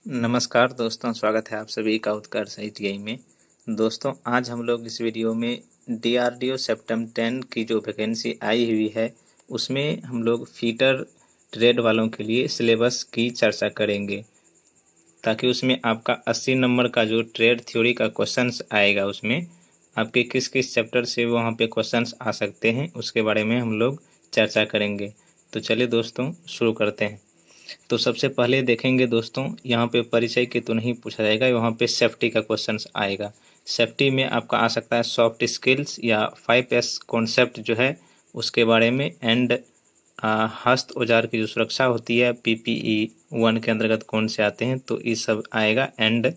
नमस्कार दोस्तों, स्वागत है आप सभी का उत्कर्ष ITI में। दोस्तों, आज हम लोग इस वीडियो में DRDO सेप्टेम 10 की जो वैकेंसी आई हुई है उसमें हम लोग फीटर ट्रेड वालों के लिए सिलेबस की चर्चा करेंगे, ताकि उसमें आपका 80 नंबर का जो ट्रेड थ्योरी का क्वेश्चंस आएगा उसमें आपके किस किस चैप्टर से वहाँ पे क्वेश्चंस आ सकते हैं उसके बारे में हम लोग चर्चा करेंगे। तो चलिए दोस्तों शुरू करते हैं। तो सबसे पहले देखेंगे दोस्तों, यहाँ पे परिचय के तो नहीं पूछा जाएगा, वहाँ पे सेफ्टी का क्वेश्चंस आएगा। सेफ्टी में आपका आ सकता है सॉफ्ट स्किल्स या 5S कॉन्सेप्ट जो है उसके बारे में, एंड हस्त औजार की जो सुरक्षा होती है PPE 1 के अंतर्गत कौन से आते हैं, तो ये सब आएगा। एंड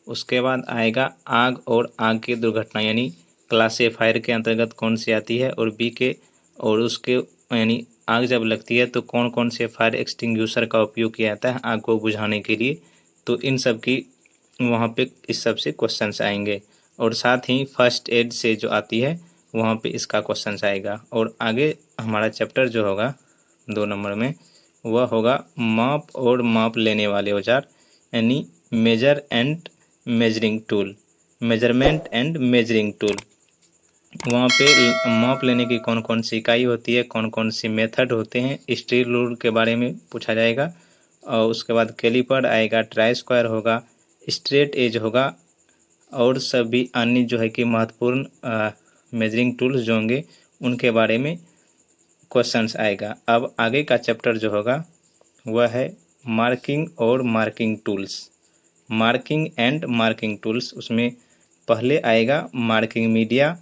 उसके बाद आएगा आग और आग की दुर्घटना, यानी क्लास ए फायर के अंतर्गत कौन सी आती है, और बी के और उसके यानी आग जब लगती है तो कौन कौन से फायर एक्सटिंग्विशर का उपयोग किया जाता है आग को बुझाने के लिए। तो इन सब की वहाँ पे इस सब से क्वेश्चंस आएंगे, और साथ ही फर्स्ट एड से जो आती है वहाँ पे इसका क्वेश्चंस आएगा। और आगे हमारा चैप्टर जो होगा 2 नंबर में वह होगा माप और माप लेने वाले औजार, यानी major and measuring tool, measurement and measuring tool. वहाँ पे माप लेने की कौन कौन सी इकाई होती है, कौन कौन सी मेथड होते हैं, स्टील रूल के बारे में पूछा जाएगा। और उसके बाद कैलिपर आएगा, ट्राई स्क्वायर होगा, स्ट्रेट एज होगा, और सभी अन्य जो है कि महत्वपूर्ण मेजरिंग टूल्स जो होंगे उनके बारे में क्वेश्चंस आएगा। अब आगे का चैप्टर जो होगा वह है मार्किंग और marking tools, marking and marking tools. उसमें पहले आएगा मार्किंग मीडिया,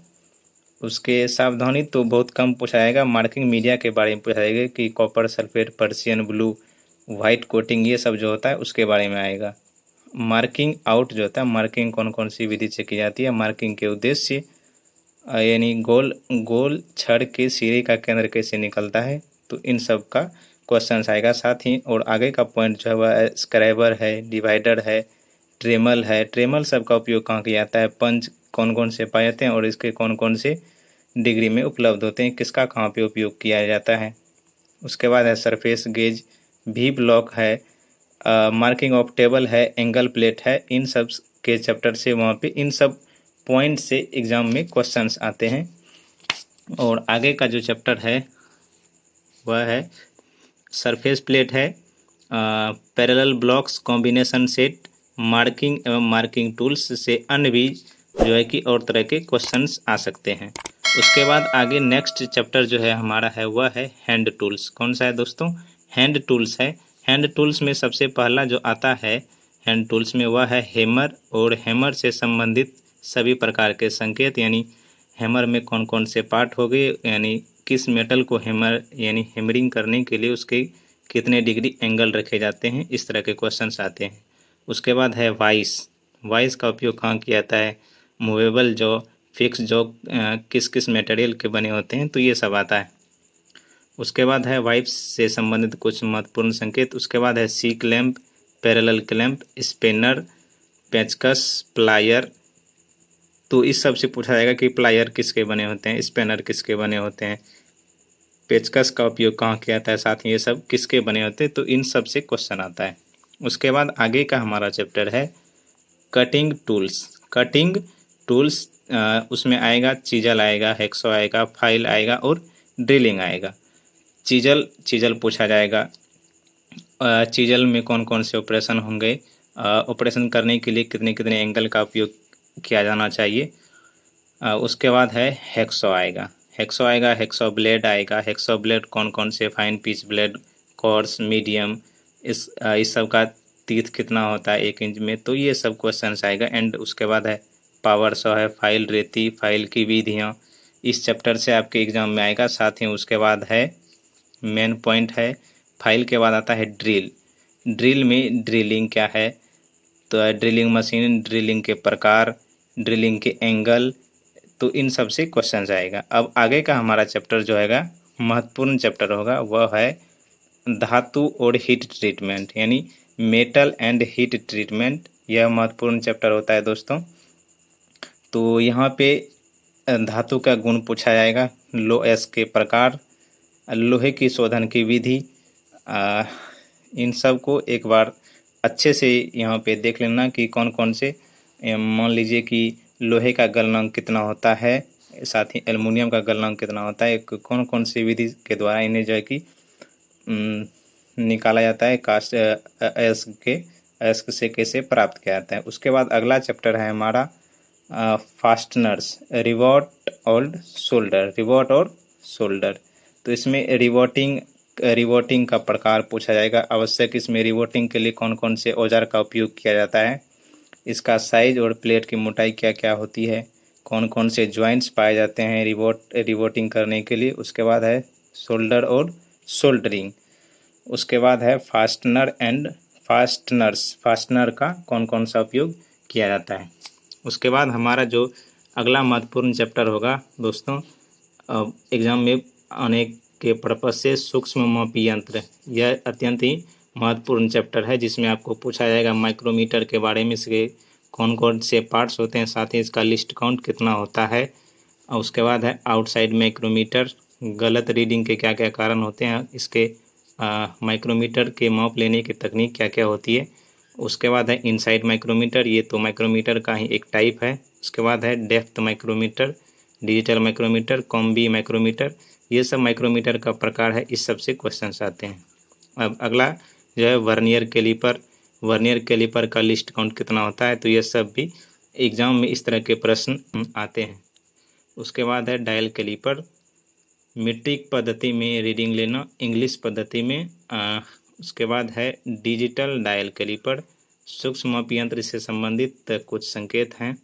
उसके सावधानी तो बहुत कम पूछा जाएगा। मार्किंग मीडिया के बारे में पूछा जाएगा कि copper sulphate, Persian blue, white coating, ये सब जो होता है उसके बारे में आएगा। मार्किंग आउट जो होता है, मार्किंग कौन कौन सी विधि से की जाती है, मार्किंग के उद्देश्य, यानी गोल छड़ के सिरे का केंद्र कैसे निकलता है, तो इन सब का क्वेश्चन आएगा। साथ ही और आगे का पॉइंट जो है वह स्क्राइबर है, डिवाइडर है, ट्रेमल है। ट्रेमल सब का उपयोग कहाँ किया जाता है, पंच कौन कौन से पाए जाते हैं और इसके कौन कौन से डिग्री में उपलब्ध होते हैं, किसका कहाँ पे उपयोग किया जाता है। उसके बाद है सरफेस गेज, भी ब्लॉक है, मार्किंग ऑफ टेबल है, एंगल प्लेट है। इन सब के चैप्टर से वहाँ पे इन सब पॉइंट से एग्जाम में क्वेश्चंस आते हैं। और आगे का जो चैप्टर है वह है सरफेस प्लेट है, parallel blocks, combination set, marking एवं मार्किंग टूल्स से अन्य भी जो है कि और तरह के क्वेश्चंस आ सकते हैं। उसके बाद आगे नेक्स्ट चैप्टर जो है हमारा है वह है हैंड टूल्स। कौन सा है दोस्तों, हैंड टूल्स है। हैंड टूल्स में सबसे पहला जो आता है हैंड टूल्स में वह है हैमर, और हैमर से संबंधित सभी प्रकार के संकेत, यानी हैमर में कौन कौन से पार्ट हो गए, यानी किस मेटल को हैमर यानी हैमरिंग करने के लिए उसके कितने डिग्री एंगल रखे जाते हैं, इस तरह के क्वेश्चंस आते हैं। उसके बाद है वाइस, वाइस का उपयोग कहाँ किया जाता है, मूवेबल जॉ, फिक्स जॉ किस किस मटेरियल के बने होते हैं, तो ये सब आता है। उसके बाद है वाइप्स से संबंधित कुछ महत्वपूर्ण संकेत। उसके बाद है सी क्लैंप, पैरेलल क्लैंप, स्पेनर, पेचकस, प्लायर। तो इस सब से पूछा जाएगा कि प्लायर किसके बने होते हैं, स्पेनर किसके बने होते हैं, पेचकस का उपयोग कहाँ किया जाता है, साथ ही ये सब किसके बने होते हैं, तो इन सब से क्वेश्चन आता है। उसके बाद आगे का हमारा चैप्टर है कटिंग टूल्स। कटिंग टूल्स उसमें आएगा चीजल आएगा, हैक्सो आएगा, फाइल आएगा और ड्रिलिंग आएगा। चीजल पूछा जाएगा, चीजल में कौन कौन से ऑपरेशन होंगे, ऑपरेशन करने के लिए कितने कितने एंगल का उपयोग किया जाना चाहिए। उसके बाद है हैक्सो आएगा, हैक्सो ब्लेड आएगा। हैक्सो ब्लेड कौन कौन से, fine pitch blade, course, medium, इस सब का तीथ कितना होता है 1 इंच में, तो ये सब क्वेश्चन आएगा। एंड उसके बाद है पावर सॉ है, फाइल रेती, फाइल की विधियाँ, इस चैप्टर से आपके एग्जाम में आएगा। साथ ही उसके बाद है मेन पॉइंट है फाइल के बाद आता है ड्रिल। ड्रिल में ड्रिलिंग क्या है, तो ड्रिलिंग मशीन, ड्रिलिंग के प्रकार, ड्रिलिंग के एंगल, तो इन सब से क्वेश्चन आएगा। अब आगे का हमारा चैप्टर जो हैगा महत्वपूर्ण चैप्टर होगा वह है धातु और हीट ट्रीटमेंट, यानी मेटल एंड हीट ट्रीटमेंट। यह महत्वपूर्ण चैप्टर होता है दोस्तों। तो यहाँ पे धातु का गुण पूछा जाएगा, लो एस के प्रकार, लोहे की शोधन की विधि, इन सब को एक बार अच्छे से यहाँ पे देख लेना कि कौन कौन से, मान लीजिए कि लोहे का गलनांक कितना होता है, साथ ही एल्युमिनियम का गलनांक कितना होता है, कौन कौन सी विधि के द्वारा इन्हें जो है कि निकाला जाता है, कास्ट अयस्क से कैसे प्राप्त किया जाता है। उसके बाद अगला चैप्टर है हमारा फास्टनर्स, रिवॉट और शोल्डर। तो इसमें रिवोटिंग का प्रकार पूछा जाएगा। आवश्यक इसमें रिवोटिंग के लिए कौन कौन से औजार का उपयोग किया जाता है, इसका साइज और प्लेट की मोटाई क्या क्या होती है, कौन कौन से ज्वाइंट्स पाए जाते हैं रिवोटिंग करने के लिए। उसके बाद है शोल्डर और सोल्डरिंग। उसके बाद है फास्टनर का कौन कौन सा उपयोग किया जाता है। उसके बाद हमारा जो अगला महत्वपूर्ण चैप्टर होगा दोस्तों, एग्जाम में आने के पर्पज से सूक्ष्म मापी यंत्र। यह अत्यंत ही महत्वपूर्ण चैप्टर है, जिसमें आपको पूछा जाएगा माइक्रोमीटर के बारे में, इसके कौन कौन से पार्ट्स होते हैं, साथ ही इसका लिस्ट काउंट कितना होता है। और उसके बाद है आउटसाइड माइक्रोमीटर, गलत रीडिंग के क्या क्या कारण होते हैं, इसके माइक्रोमीटर के माप लेने की तकनीक क्या क्या होती है। उसके बाद है इनसाइड माइक्रोमीटर, ये तो माइक्रोमीटर का ही एक टाइप है। उसके बाद है depth micrometer, digital micrometer, combi micrometer, ये सब माइक्रोमीटर का प्रकार है। इस सब से क्वेश्चंस आते हैं। अब अगला जो है वर्नियर कैलिपर का लिस्ट काउंट कितना होता है। तो ये सब भी एग्जाम में इस तरह के प्रश्न आते हैं। उसके बाद है डायल कैलिपर, मीट्रिक पद्धति में रीडिंग लेना, इंग्लिश पद्धति में। उसके बाद है डिजिटल डायल कैलिपर, सूक्ष्म मापी यंत्र से संबंधित कुछ संकेत हैं।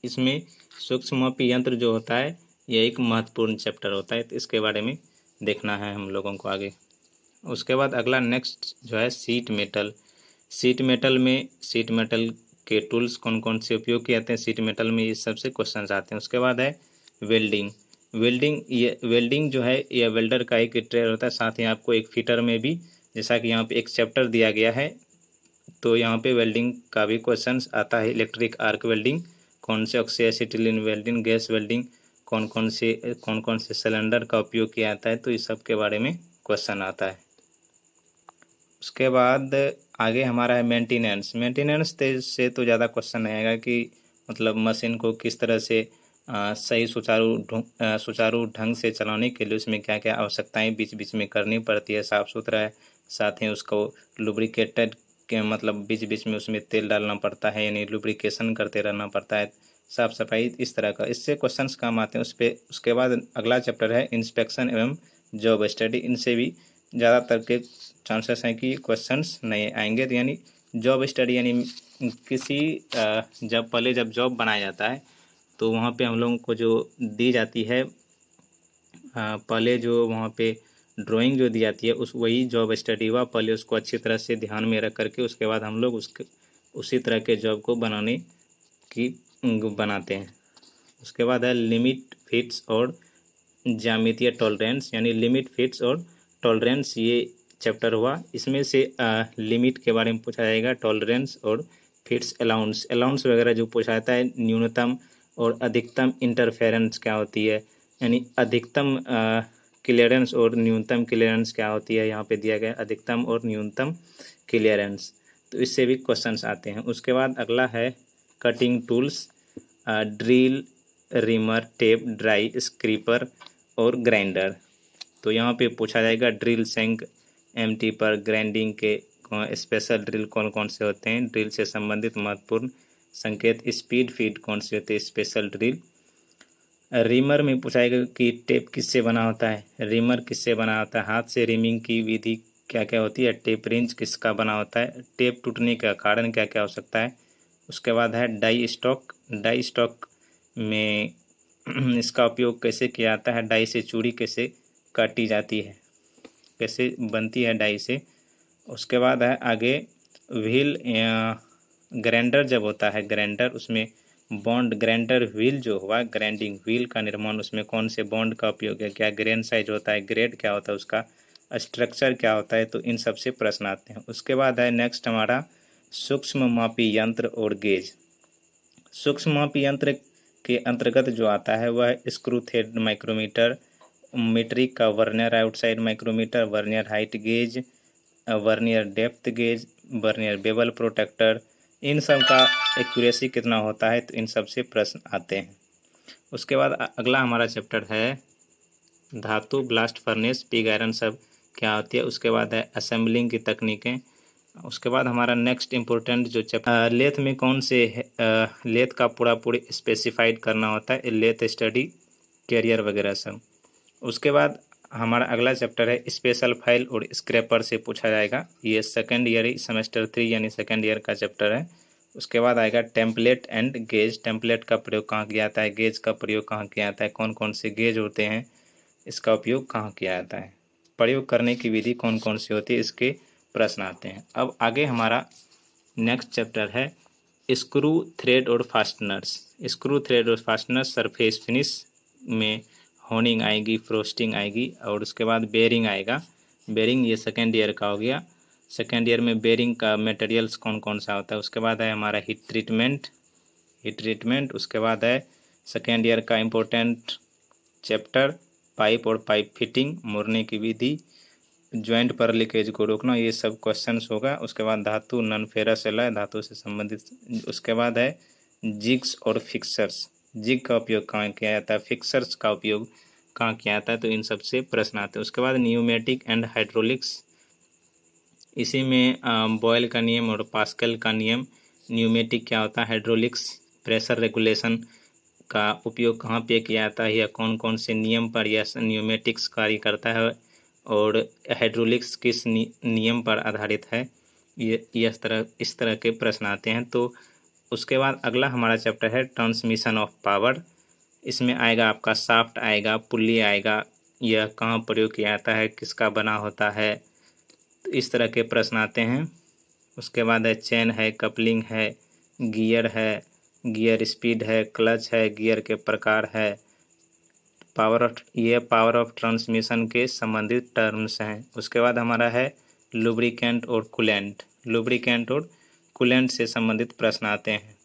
इसमें सूक्ष्म मापी यंत्र जो होता है यह एक महत्वपूर्ण चैप्टर होता है, तो इसके बारे में देखना है हम लोगों को आगे। उसके बाद अगला नेक्स्ट जो है शीट मेटल के टूल्स कौन कौन से उपयोग किए जाते हैं शीट मेटल में, ये सबसे क्वेश्चन आते हैं। उसके बाद है वेल्डिंग जो है यह वेल्डर का एक ट्रेड होता है। साथ ही आपको एक फिटर में भी, जैसा कि यहाँ पे एक चैप्टर दिया गया है, तो यहाँ पे वेल्डिंग का भी क्वेश्चन आता है। इलेक्ट्रिक आर्क वेल्डिंग, कौन से ऑक्सीएसिटिलीन वेल्डिंग, गैस वेल्डिंग, कौन कौन से सिलेंडर का उपयोग किया जाता है, तो इस सब के बारे में क्वेश्चन आता है। उसके बाद आगे हमारा है मेंटेनेंस से तो ज़्यादा क्वेश्चन नहीं आएगा कि मतलब मशीन को किस तरह से सही सुचारू ढंग से चलाने के लिए उसमें क्या क्या आवश्यकताएं बीच बीच में करनी पड़ती है, साफ़ सुथरा है। साथ ही उसको लुब्रिकेटेड के मतलब बीच बीच में उसमें तेल डालना पड़ता है, यानी लुब्रिकेशन करते रहना पड़ता है, साफ सफाई, इस तरह का, इससे क्वेश्चंस काम आते हैं उस पर। उसके बाद अगला चैप्टर है इंस्पेक्शन एवं जॉब स्टडी। इनसे भी ज़्यादातर के चांसेस हैं कि क्वेश्चंस नहीं आएंगे। तो यानी जॉब स्टडी यानी किसी जब जॉब बनाया जाता है तो वहाँ पे हम लोगों को जो दी जाती है, पहले जो वहाँ पे ड्राइंग जो दी जाती है वही जॉब स्टडी हुआ। पहले उसको अच्छी तरह से ध्यान में रख करके उसके बाद हम लोग उसी तरह के जॉब को बनाते हैं। उसके बाद है लिमिट, फिट्स और ज्यामितीय टॉलरेंस, यानी लिमिट, फिट्स और टॉलरेंस, ये चैप्टर हुआ। इसमें से लिमिट के बारे में पूछा जाएगा, टॉलरेंस और फिट्स, अलाउंस वगैरह जो पूछा जाता है, न्यूनतम और अधिकतम इंटरफेरेंस क्या होती है, यानी अधिकतम क्लियरेंस और न्यूनतम क्लियरेंस क्या होती है, यहाँ पे दिया गया अधिकतम और न्यूनतम क्लियरेंस, तो इससे भी क्वेश्चंस आते हैं। उसके बाद अगला है cutting tools, drill, reamer, tape, dry scraper और ग्राइंडर। तो यहाँ पे पूछा जाएगा ड्रिल, शैंक, एमटी पर ग्राइंडिंग के स्पेशल ड्रिल कौन कौन से होते हैं, ड्रिल से संबंधित महत्वपूर्ण संकेत, स्पीड, फीड कौन से होते हैं, स्पेशल ड्रिल। रिमर में पूछा जाएगा कि टेप किससे बना होता है, रिमर किससे बना होता है, हाथ से रिमिंग की विधि क्या क्या होती है, टेप रिंच किसका बना होता है, टेप टूटने का कारण क्या क्या हो सकता है। उसके बाद है डाई स्टॉक में इसका उपयोग कैसे किया जाता है, डाई से चूड़ी कैसे काटी जाती है, कैसे बनती है डाई से। उसके बाद है आगे व्हील, ग्राइंडर जब होता है ग्राइंडर, उसमें बॉन्ड, ग्राइंडर व्हील जो हुआ, ग्राइंडिंग व्हील का निर्माण, उसमें कौन से बॉन्ड का उपयोग है, क्या ग्रेन साइज होता है, ग्रेड क्या होता है, उसका स्ट्रक्चर क्या होता है, तो इन सब से प्रश्न आते हैं। उसके बाद है नेक्स्ट हमारा सूक्ष्म मापी यंत्र और गेज। सूक्ष्म मापी यंत्र के अंतर्गत जो आता है वह स्क्रू थ्रेड माइक्रोमीटर, मीट्रिक का vernier outside micrometer, vernier height gauge, vernier depth gauge, vernier bevel protractor, इन सब का एक्यूरेसी कितना होता है, तो इन सब से प्रश्न आते हैं। उसके बाद अगला हमारा चैप्टर है धातु, ब्लास्ट फर्नेस, पिग आयरन सब क्या होती है। उसके बाद है असेंबलिंग की तकनीकें। उसके बाद हमारा नेक्स्ट इम्पोर्टेंट जो चैप्टर लेथ में कौन से लेथ का पूरी स्पेसिफाइड करना होता है, लेथ स्टडी, कैरियर वगैरह सब। उसके बाद हमारा अगला चैप्टर है स्पेशल फाइल और स्क्रैपर से पूछा जाएगा। ये सेकेंड ईयर सेमेस्टर 3 यानी सेकेंड ईयर का चैप्टर है। उसके बाद आएगा टेम्पलेट एंड गेज, टेम्पलेट का प्रयोग कहाँ किया जाता है, गेज का प्रयोग कहाँ किया जाता है, कौन कौन से गेज होते हैं, इसका उपयोग कहाँ किया जाता है, प्रयोग करने की विधि कौन कौन सी होती है, इसके प्रश्न आते हैं। अब आगे हमारा नेक्स्ट चैप्टर है स्क्रू थ्रेड और फास्टनर्स। स्क्रू थ्रेड और फास्टनर्स, सरफेस फिनिश में होनिंग आएगी, फ्रोस्टिंग आएगी, और उसके बाद बेरिंग आएगा। बेरिंग ये सेकेंड ईयर का हो गया। सेकेंड ईयर में बेरिंग का मटेरियल्स कौन कौन सा होता है। उसके बाद है हमारा हीट ट्रीटमेंट। उसके बाद है सेकेंड ईयर का इम्पोर्टेंट चैप्टर पाइप और पाइप फिटिंग, मोड़ने की विधि, ज्वाइंट पर लीकेज को रोकना, ये सब क्वेश्चंस होगा। उसके बाद धातु, नॉन फेरस एलॉय, धातु से संबंधित। उसके बाद है जिग्स और फिक्सर्स, जिग का उपयोग कहाँ किया जाता है, फिक्सर्स का उपयोग कहाँ किया जाता है, तो इन सब से प्रश्न आते हैं। उसके बाद न्यूमेटिक एंड हाइड्रोलिक्स, इसी में बॉयल का नियम और पास्कल का नियम। न्यूमेटिक क्या होता है, हाइड्रोलिक्स प्रेशर रेगुलेशन का उपयोग कहाँ पे किया जाता है, या कौन कौन से नियम पर यह न्यूमेटिक्स कार्य करता है, और हाइड्रोलिक्स किस नियम पर आधारित है, ये इस तरह के प्रश्न आते हैं। तो उसके बाद अगला हमारा चैप्टर है ट्रांसमिशन ऑफ पावर। इसमें आएगा आपका शाफ्ट आएगा, पुल्ली आएगा, यह कहाँ प्रयोग किया जाता है, किसका बना होता है, तो इस तरह के प्रश्न आते हैं। उसके बाद है चेन है, कपलिंग है, गियर है, गियर स्पीड है, क्लच है, गियर के प्रकार है, पावर ऑफ ट्रांसमिशन के संबंधित टर्म्स हैं। उसके बाद हमारा है लुब्रिकेंट और कूलेंट। लुब्रिकेंट और कूलेंट से संबंधित प्रश्न आते हैं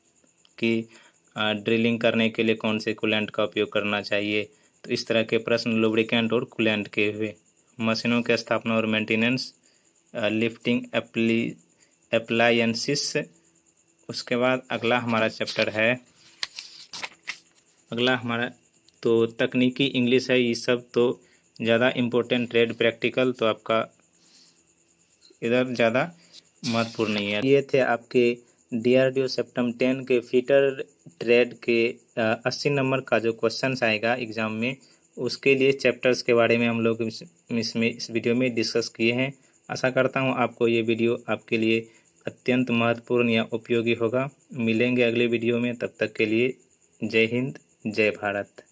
कि ड्रिलिंग करने के लिए कौन से कूलेंट का उपयोग करना चाहिए, तो इस तरह के प्रश्न लुब्रिकेंट और कूलेंट के हुए। मशीनों की स्थापना और मेंटेनेंस, लिफ्टिंग अप्लायंसिस। उसके बाद अगला हमारा चैप्टर है, अगला हमारा तो तकनीकी इंग्लिश है। ये सब तो ज़्यादा इम्पोर्टेंट, ट्रेड प्रैक्टिकल तो आपका इधर ज़्यादा महत्वपूर्ण नहीं है। ये थे आपके DRDO सेप्टेम 10 के फीटर ट्रेड के 80 नंबर का जो क्वेश्चंस आएगा एग्ज़ाम में, उसके लिए चैप्टर्स के बारे में हम लोग इस वीडियो में डिस्कस किए हैं। आशा करता हूँ आपको ये वीडियो आपके लिए अत्यंत महत्वपूर्ण या उपयोगी होगा। मिलेंगे अगले वीडियो में, तब तक के लिए जय हिंद, जय भारत।